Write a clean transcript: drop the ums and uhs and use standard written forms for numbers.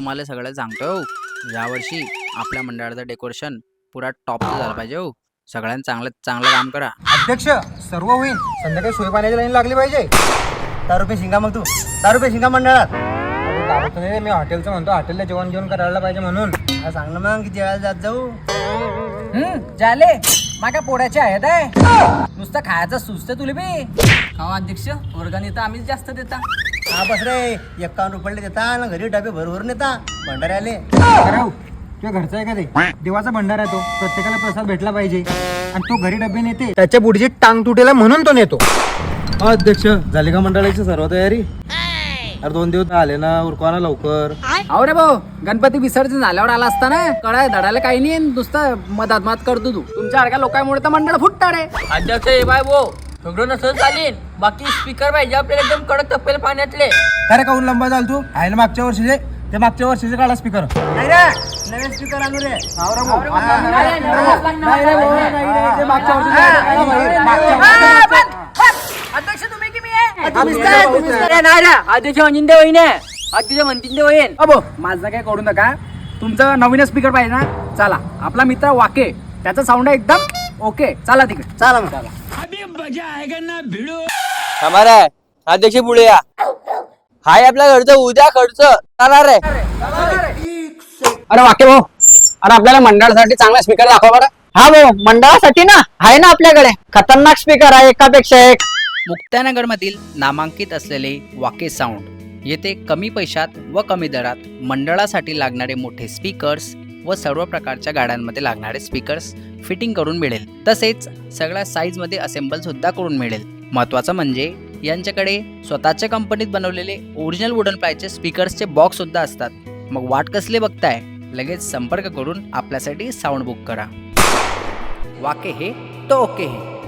तुम्हाला सगळं सांगतो हो. यावर्षी आपल्या मंडळाचं डेकोरेशन पुरा टॉपचं झालं पाहिजे हो. सगळ्यांनी चांगलं चांगलं काम करा. अध्यक्ष सर्व होईल. संध्याकाळी सोय पाण्याची लाईन लागली पाहिजे. 10 रुपये शिंगा. मग तू 10 रुपये शिंगा मंडळात. दारू नाही, मी हॉटेलचं म्हणतो. हॉटेलला जेवण घेऊन करायला पाहिजे म्हणून सांग ना मग किती वेळा जात जाऊ. झाले माझ्या पोटाचे आहेत नुसतं खायचं सुचतं तुला बी. अध्यक्ष वर्गाने तर आम्हीच जास्त देता. हा बस रे. 51 रुपये देता ना घरी डबे भरभरून नेता भंडारे आले. तुझ्या घरचा आहे का ते? देवाचा भंडारा आहे तो. प्रत्येकाला प्रसाद भेटला पाहिजे. आणि तो घरी डबे नेते. त्याच्या पुढची टांग तुटेला म्हणून तो नेतो. अध्यक्ष झाली का मंडळाची सर्व तयारी? अरे 2 दिवस आले ना, उरकवा ना लवकर. अहो रे भाऊ, गणपती विसर्जन झाल्यावर आला असता ना. कळाय धडायला काही नाही. नुसतं मधात करतो तू. तुमच्या लोकांमुळे तर मंडळ फुटणार आहे. अध्यक्ष बाय भाऊ सगळं नसलं चालेल. बाकी स्पीकर पाहिजे आपल्याला एकदम कडक तप्पेल पाण्यातले. अरे काहून लंबा झाल तू? आहे ना मागच्या वर्षीचे. ते मागच्या वर्षीचे काढा स्पीकर. नाही रे नवीन स्पीकर आणू रे. अध्यक्ष तुम्ही की मी अध्यक्ष म्हणते होईन अध्यक्ष म्हणते होईन. अबो माझं काय करू नका. तुमचा नवीन स्पीकर पाहिजे ना. चला आपला मित्र वाके त्याचा साऊंड एकदम ओके. चला तिकडे. चला मग. हमारा अध्यक्ष पुढे या. हाय आपल्या घरचं उद्या खर्च करणार आहे. अरे वाके भाऊ, अरे आपल्याला मंडळासाठी चांगला स्पीकर दाखवा बरं. हा भाऊ मंडळासाठी ना आहे ना आपल्याकडे खतरनाक स्पीकर आहे एकापेक्षा एक. मुक्त्यानगरमधील नामांकित असलेले वाके साऊंड येथे कमी पैशात व कमी दरात मंडळासाठी लागणारे मोठे स्पीकर्स व सर्व प्रकारच्या गाड्यांमध्ये लागणारे स्पीकर्स फिटिंग करून मिळेल. तसेच सगळ्या साईजमध्ये असेंबल सुद्धा करून मिळेल. महत्त्वाचं म्हणजे यांच्याकडे स्वतःच्या कंपनीत बनवलेले ओरिजिनल वुडन प्लायचे स्पीकर्सचे बॉक्स सुद्धा असतात. मग वाट कसले बघताय, लगेच संपर्क करून आपल्यासाठी साऊंड बुक करा. वाके हे तो ओके हे.